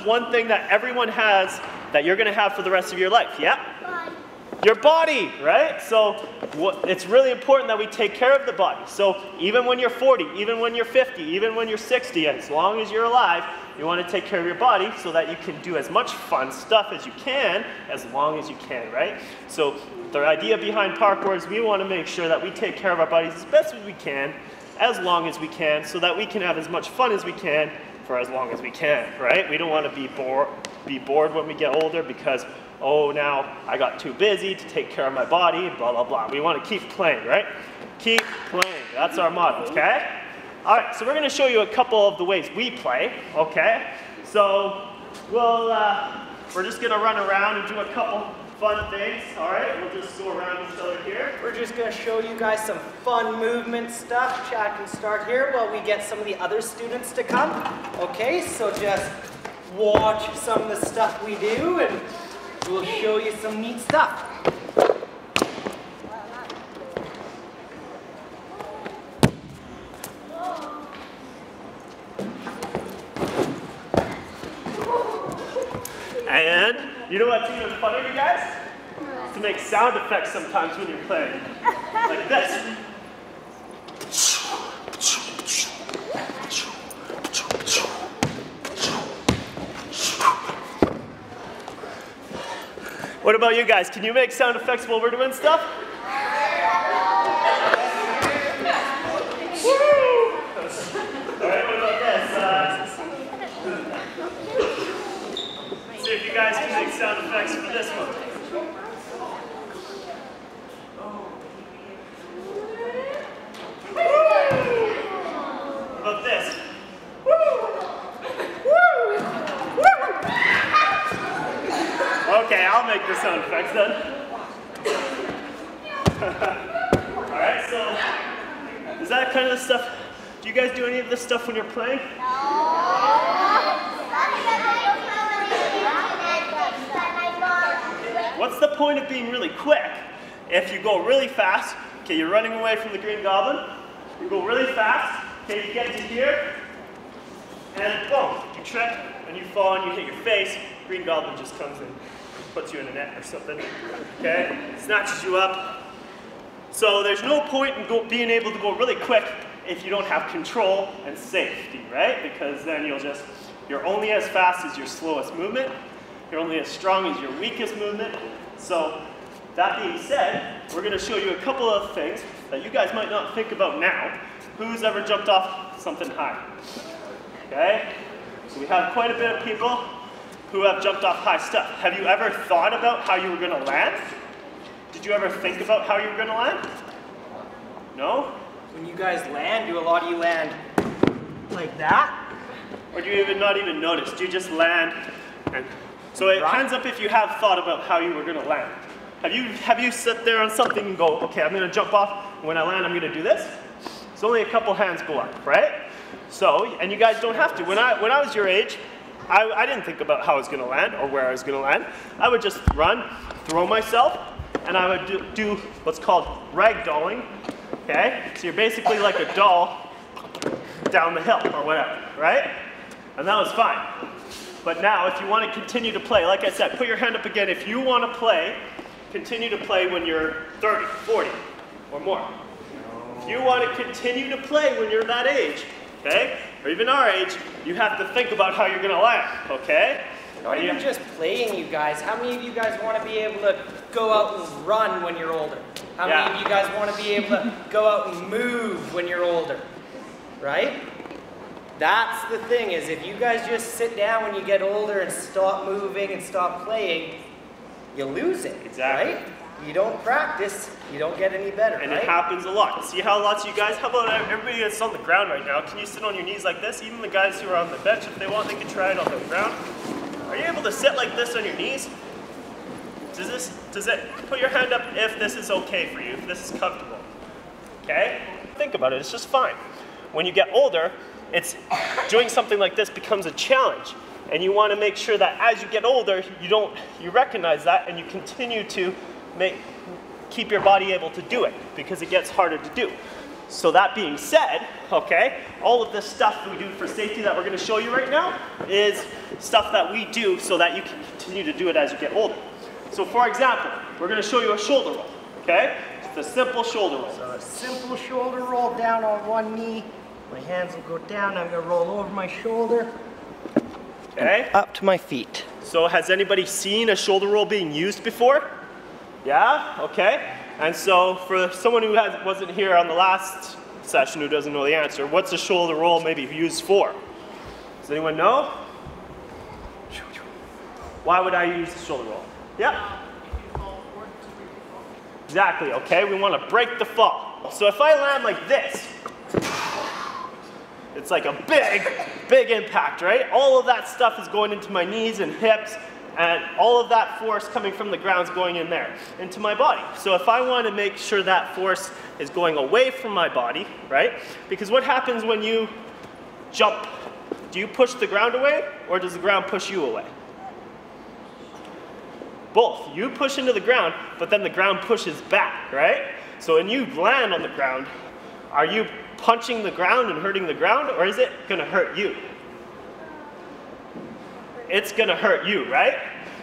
one thing that everyone has that you're going to have for the rest of your life? Yeah? Your body, right? So it's really important that we take care of the body. So even when you're 40, even when you're 50, even when you're 60, as long as you're alive, you want to take care of your body so that you can do as much fun stuff as you can, as long as you can, right? So the idea behind parkour is we want to make sure that we take care of our bodies as best as we can, as long as we can, so that we can have as much fun as we can for as long as we can, right? We don't want to be bored when we get older because, oh, now I got too busy to take care of my body, blah, blah, blah. We want to keep playing, right? Keep playing. That's our motto, okay? All right, so we're going to show you a couple of the ways we play, okay? So we're just going to run around and do a couple fun things, all right? We'll just go around each other here. We're just going to show you guys some fun movement stuff. Chad can start here while we get some of the other students to come. Okay, so just watch some of the stuff we do and we'll show you some neat stuff. And you know what's even funnier, you guys? To make sound effects sometimes when you're playing. Like this. What about you guys? Can you make sound effects while we're doing stuff? Woo! Alright, what about this? See if you guys can make sound effects for this one. What about this? Okay, I'll make the sound effects then. Alright, so is that kind of the stuff? Do you guys do any of this stuff when you're playing? What's the point of being really quick? If you go really fast, okay, you're running away from the green goblin, you go really fast, okay, you get to here, and boom, you trip, and you fall, and you hit your face, green goblin just comes in, puts you in a net or something, okay, snatches you up. So there's no point in being able to go really quick if you don't have control and safety, right? Because then you're only as fast as your slowest movement, you're only as strong as your weakest movement. So that being said, we're going to show you a couple of things that you guys might not think about now. Who's ever jumped off something high? Okay? So we have quite a bit of people who have jumped off high stuff. Have you ever thought about how you were going to land? Did you ever think about how you were going to land? No? When you guys land, do a lot of you land like that? Or do you not even notice? Do you just land? And so it hands up if you have thought about how you were going to land. Have you sit there on something and go, okay, I'm going to jump off. When I land, I'm going to do this? So only a couple hands go up, right? So, and you guys don't have to. When I was your age, I didn't think about how I was going to land or where I was going to land. I would just run, throw myself, and I would do what's called ragdolling. Okay? So you're basically like a doll down the hill or whatever, right? And that was fine. But now, if you want to continue to play, like I said, put your hand up again. If you want to play, continue to play when you're 30, 40, or more. If you want to continue to play when you're that age, okay, or even our age, you have to think about how you're going to land, okay? Not even just playing, you guys. How many of you guys want to be able to go out and run when you're older? How many of you guys want to be able to go out and move when you're older? Right? That's the thing, is if you guys just sit down when you get older and stop moving and stop playing, you lose it, exactly. Right? You don't practice, you don't get any better, and right? It happens a lot. See how lots of you guys, how about everybody that's on the ground right now, can you sit on your knees like this? Even the guys who are on the bench, if they want, they can try it on the ground. Are you able to sit like this on your knees? Does it, put your hand up if this is okay for you, if this is comfortable, okay? Think about it, it's just fine. When you get older, doing something like this becomes a challenge. And you want to make sure that as you get older, you recognize that and you continue to keep your body able to do it, because it gets harder to do. So that being said, okay, all of this stuff we do for safety that we're going to show you right now is stuff that we do so that you can continue to do it as you get older. So for example, we're going to show you a shoulder roll, okay? Just a simple shoulder roll. So a simple shoulder roll down on one knee. My hands will go down. I'm going to roll over my shoulder. Okay. Up to my feet. So has anybody seen a shoulder roll being used before? Yeah? Okay. And so for someone who wasn't here on the last session who doesn't know the answer, what's a shoulder roll maybe used for? Does anyone know? Why would I use a shoulder roll? Yeah? Exactly, okay? We want to break the fall. So if I land like this, it's like a big impact, right? All of that stuff is going into my knees and hips, and all of that force coming from the ground is going in there, into my body. So if I want to make sure that force is going away from my body, right? Because what happens when you jump? Do you push the ground away, or does the ground push you away? Both. You push into the ground, but then the ground pushes back, right? So when you land on the ground, are you punching the ground and hurting the ground, or is it going to hurt you? It's going to hurt you, right?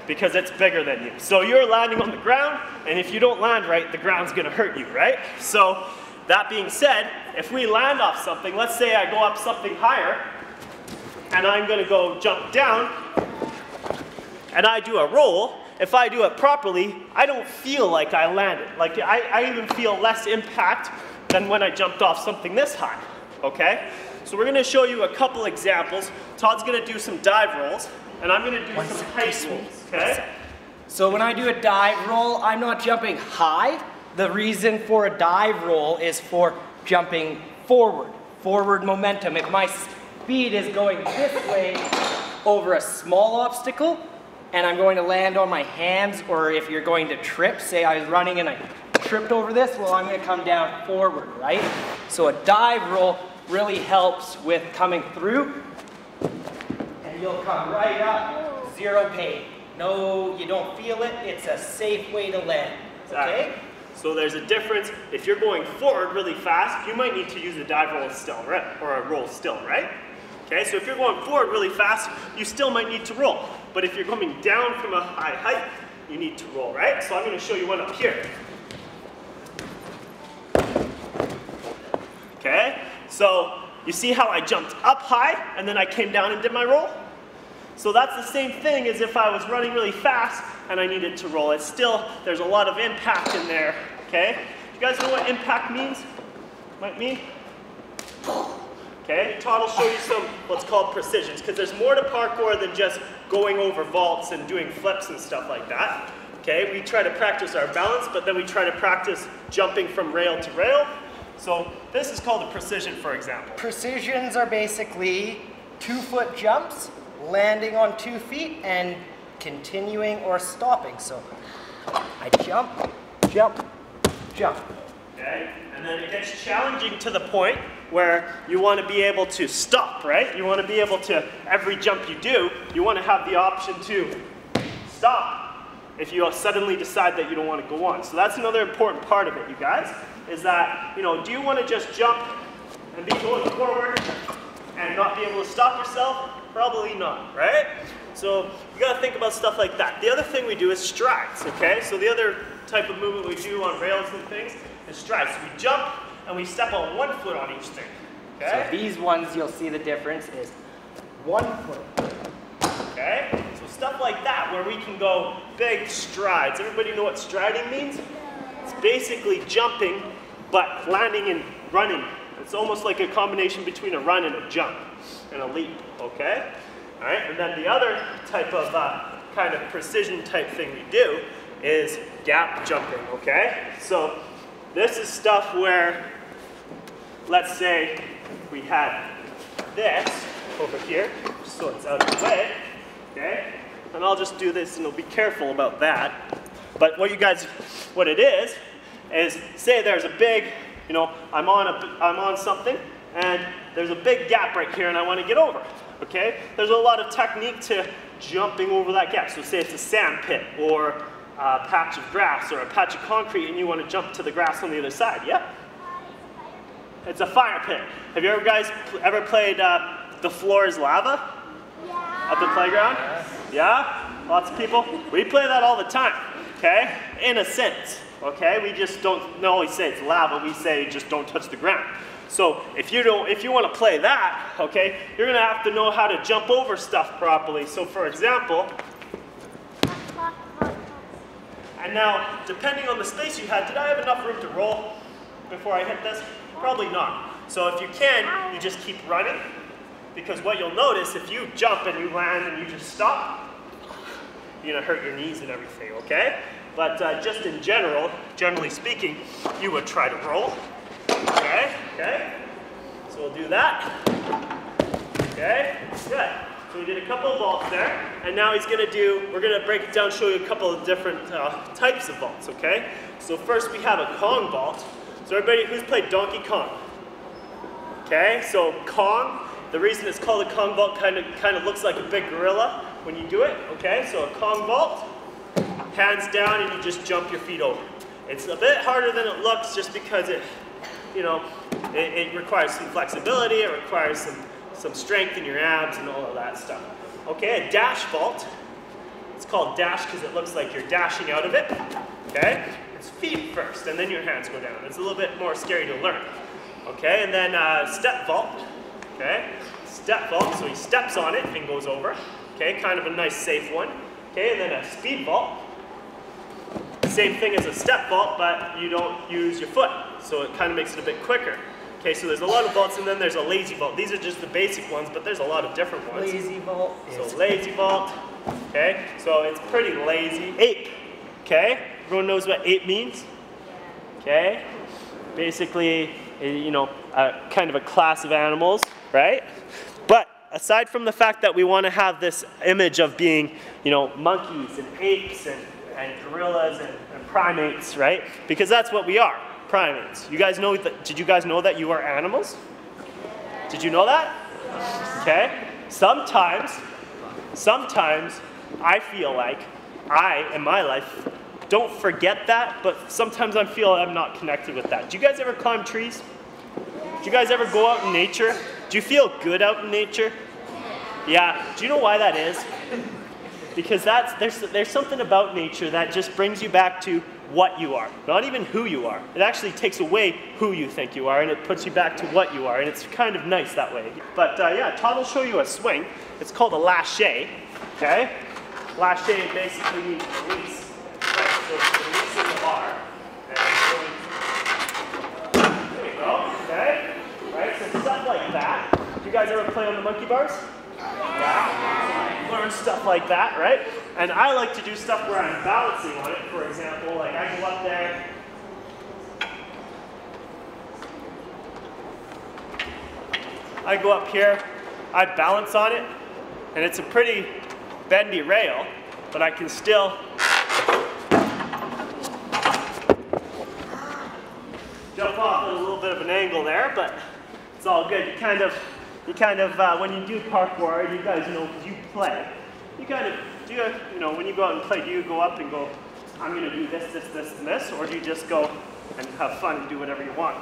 Because it's bigger than you. So you're landing on the ground, and if you don't land right, the ground's going to hurt you, right? So that being said, if we land off something, let's say I go up something higher, and I'm going to go jump down, and I do a roll. If I do it properly, I don't feel like I landed. Like I even feel less impact than when I jumped off something this high, okay? So we're gonna show you a couple examples. Todd's gonna do some dive rolls, and I'm gonna do some height rolls, okay? So when I do a dive roll, I'm not jumping high. The reason for a dive roll is for jumping forward momentum. If my speed is going this way over a small obstacle, and I'm going to land on my hands, or if you're going to trip, say I was running and I tripped over this, well, I'm going to come down forward, right? So a dive roll really helps with coming through, and you'll come right up, zero pain. No, you don't feel it. It's a safe way to land, okay? So there's a difference. If you're going forward really fast, you might need to use a dive roll still, right? Or a roll still, right? Okay, so if you're going forward really fast, you still might need to roll. But if you're coming down from a high height, you need to roll, right? So I'm going to show you one up here. Okay, so you see how I jumped up high and then I came down and did my roll? So that's the same thing as if I was running really fast and I needed to roll. It's still, there's a lot of impact in there, okay? You guys know what impact means? Might mean? Okay, Todd will show you some what's called precisions, because there's more to parkour than just going over vaults and doing flips and stuff like that. Okay, we try to practice our balance, but then we try to practice jumping from rail to rail. So this is called a precision, for example. Precisions are basically 2-foot jumps, landing on 2 feet, and continuing or stopping. So I jump, jump, jump. Okay, and then it gets challenging to the point where you want to be able to stop, right? You want to be able to, every jump you do, you want to have the option to stop if you suddenly decide that you don't want to go on. So that's another important part of it, you guys, is that, you know, do you want to just jump and be going forward and not be able to stop yourself? Probably not, right? So you got to think about stuff like that. The other thing we do is strides, okay? So the other type of movement we do on rails and things is strides. So we jump and we step on 1 foot on each thing, okay? So these ones, you'll see the difference is 1 foot. Okay? So stuff like that where we can go big strides. Everybody know what striding means? It's basically jumping, but landing and running. It's almost like a combination between a run and a jump and a leap, okay? All right, and then the other type of kind of precision type thing we do is gap jumping, okay? So this is stuff where, let's say we had this over here, just so it's out of the way, okay? And I'll just do this and I'll be careful about that. But what it is say there's a big, you know, I'm on something and there's a big gap right here and I want to get over, okay? There's a lot of technique to jumping over that gap. So say it's a sand pit or a patch of grass or a patch of concrete and you want to jump to the grass on the other side, yeah? It's a fire pit. Have you ever guys ever played The Floor is Lava? Yeah. At the playground? Yeah? Lots of people? We play that all the time, okay? In a sense, okay? We just don't always say it's lava, we say just don't touch the ground. So if you want to play that, okay, you're going to have to know how to jump over stuff properly. So for example, and now depending on the space you had, did I have enough room to roll before I hit this? Probably not. So if you can, you just keep running, because what you'll notice, if you jump and you land and you just stop, you're going to hurt your knees and everything, okay? But just in general, generally speaking, you would try to roll. Okay, okay. So we'll do that. Okay, good. So we did a couple of vaults there, and now we're gonna break it down, show you a couple of different types of vaults, okay? So first we have a Kong vault. So everybody who's played Donkey Kong? Okay, so Kong, the reason it's called a Kong vault, kind of looks like a big gorilla when you do it, okay? So a Kong vault, hands down, and you just jump your feet over. It's a bit harder than it looks just because it requires some flexibility, it requires some strength in your abs and all of that stuff. Okay, a dash vault. It's called dash because it looks like you're dashing out of it. Okay, it's feet first and then your hands go down. It's a little bit more scary to learn. Okay, and then step vault. Okay, step vault, so he steps on it and goes over. Okay, kind of a nice safe one. Okay, and then a speed vault. Same thing as a step vault, but you don't use your foot, so it kind of makes it a bit quicker. Okay, so there's a lot of vaults, and then there's a lazy vault. These are just the basic ones, but there's a lot of different ones. Lazy vault. So lazy vault, okay, so it's pretty lazy. Ape, okay, everyone knows what ape means? Okay, basically, kind of a class of animals, right? But aside from the fact that we want to have this image of being, monkeys and apes and gorillas and primates, right? Because that's what we are, primates. You guys know that? Did you guys know that you are animals? Did you know that? Okay. Sometimes I feel like in my life, don't forget that, but sometimes I feel I'm not connected with that. Do you guys ever climb trees? Do you guys ever go out in nature? Do you feel good out in nature? Yeah. Do you know why that is? Because there's something about nature that just brings you back to what you are, not even who you are. It actually takes away who you think you are, and it puts you back to what you are, and it's kind of nice that way. But yeah, Todd will show you a swing. It's called a lâcher, okay? Lâcher basically means release. Right, so it's releasing the bar. And there we go, okay? Right, so stuff like that. Do you guys ever play on the monkey bars? Yeah. Learn stuff like that, right? And I like to do stuff where I'm balancing on it. For example, like I go up there. I go up here, I balance on it, and it's a pretty bendy rail, but I can still jump off at a little bit of an angle there, but it's all good. You kind of, when you do parkour, you guys know, because you play, you kind of do, when you go out and play, do you go up and go, I'm going to do this, this, this, and this, or do you just go and have fun and do whatever you want?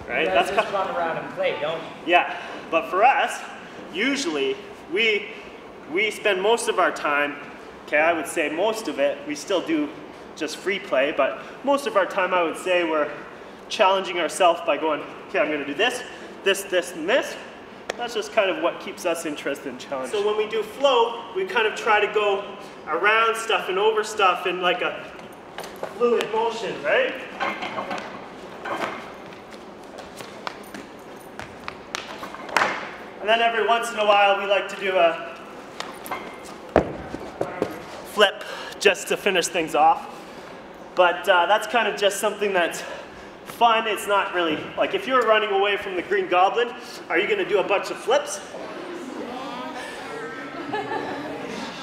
Right? You guys just run around and play, don't you? Yeah, but for us, usually, we spend most of our time, okay, I would say most of it, we still do just free play, but most of our time I would say we're challenging ourselves by going, okay, I'm going to do this, this, this, and this. That's just kind of what keeps us interested in challenge. So when we do flow, we kind of try to go around stuff and over stuff in like a fluid motion, right? And then every once in a while, we like to do a flip just to finish things off. But that's kind of just something that's fun. It's not really, like if you're running away from the Green Goblin, are you going to do a bunch of flips?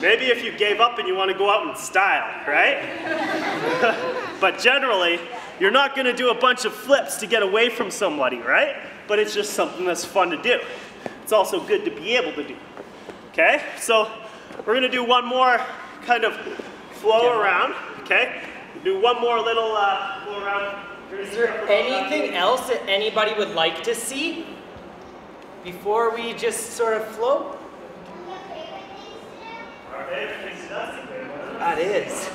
Maybe if you gave up and you want to go out in style, right? But generally, you're not going to do a bunch of flips to get away from somebody, right? But it's just something that's fun to do. It's also good to be able to do. Okay, so we're going to do one more kind of flow around, okay? Do one more little flow around. Is there anything else that anybody would like to see before we just sort of flow? That is.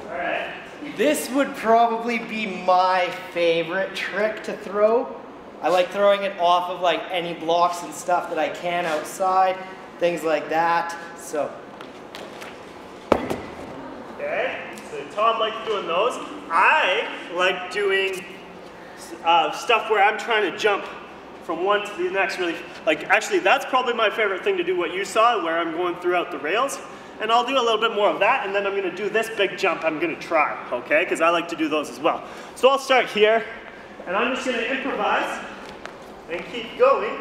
All right. This would probably be my favorite trick to throw. I like throwing it off of like any blocks and stuff that I can outside, things like that. So. Okay, so Todd likes doing those. I like doing stuff where I'm trying to jump from one to the next really. Like actually that's probably my favorite thing to do, what you saw, where I'm going throughout the rails. And I'll do a little bit more of that, and then I'm gonna do this big jump I'm gonna try, okay? Because I like to do those as well. So I'll start here, and I'm just gonna improvise and keep going.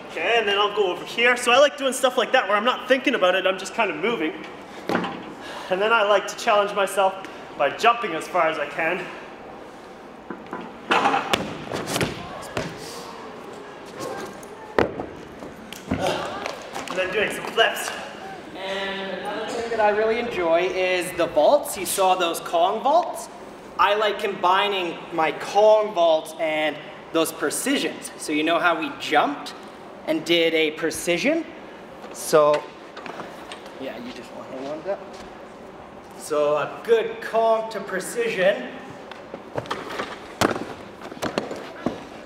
Okay, and then I'll go over here. So I like doing stuff like that where I'm not thinking about it, I'm just kind of moving. And then I like to challenge myself by jumping as far as I can. And then doing some flips. And another thing that I really enjoy is the vaults. You saw those Kong vaults? I like combining my Kong vaults and those precisions. So you know how we jumped and did a precision? So, yeah, you just want to hang on to that. So a good Kong to precision.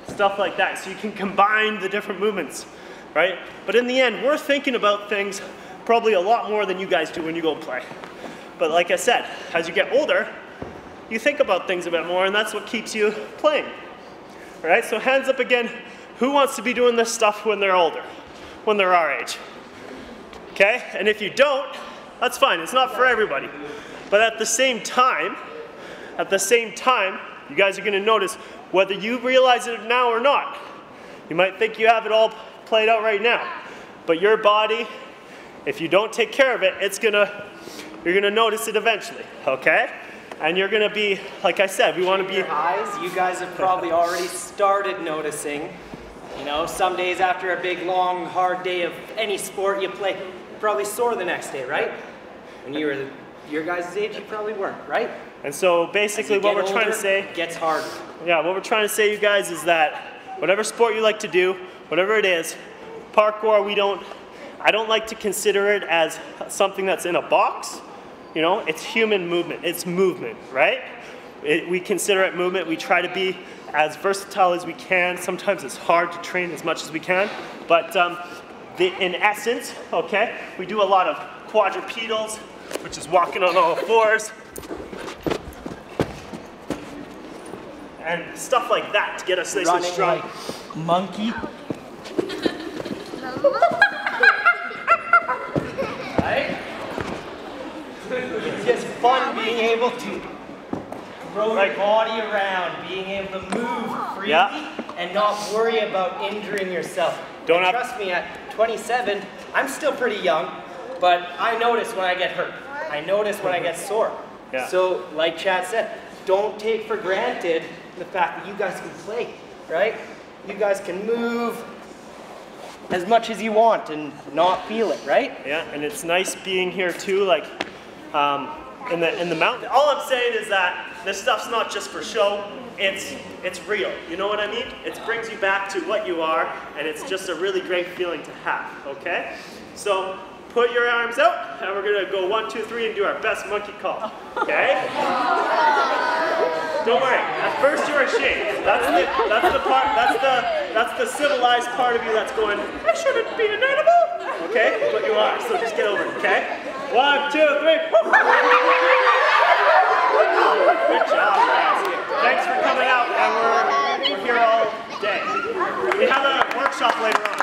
Stuff like that, so you can combine the different movements, right? But in the end, we're thinking about things probably a lot more than you guys do when you go and play. But like I said, as you get older, you think about things a bit more, and that's what keeps you playing. All right, so hands up again. Who wants to be doing this stuff when they're older, when they're our age? Okay, and if you don't, that's fine, it's not for everybody. But at the same time, you guys are gonna notice whether you realize it now or not. You might think you have it all played out right now, but your body, if you don't take care of it, you're gonna notice it eventually, okay? And you're gonna be, like I said, we wanna be- eyes, you guys have probably already started noticing, you know, some days after a big, long, hard day of any sport you play, you're probably sore the next day, right? When you were your guys' age, you probably weren't, right? And so basically what we're trying to say, it gets harder. Yeah, what we're trying to say, you guys, is that whatever sport you like to do, whatever it is, parkour, I don't like to consider it as something that's in a box. You know, it's human movement, it's movement, right? We consider it movement. We try to be as versatile as we can. Sometimes it's hard to train as much as we can, but in essence, okay, we do a lot of quadrupedals, which is walking on all fours, and stuff like that to get us nice and strong. Like monkey. Right? It's just fun being able to throw your body around, being able to move freely and not worry about injuring yourself. Trust me, at 27, I'm still pretty young, but I notice when I get hurt. I notice when I get sore. Yeah. So, like Chad said, don't take for granted the fact that you guys can play, right? You guys can move as much as you want and not feel it, right? Yeah, and it's nice being here too, like in the mountain. All I'm saying is that this stuff's not just for show, it's real. You know what I mean? It brings you back to what you are, and it's just a really great feeling to have, okay? So put your arms out, and we're gonna go 1, 2, 3 and do our best monkey call, okay? Don't worry, at first you're ashamed. That's the civilized part of you that's going, I shouldn't be an animal, okay? But you are, so just get over it, okay? 1, 2, 3. Good job, guys. Thanks for coming out, and we're here all day. We have a workshop later on.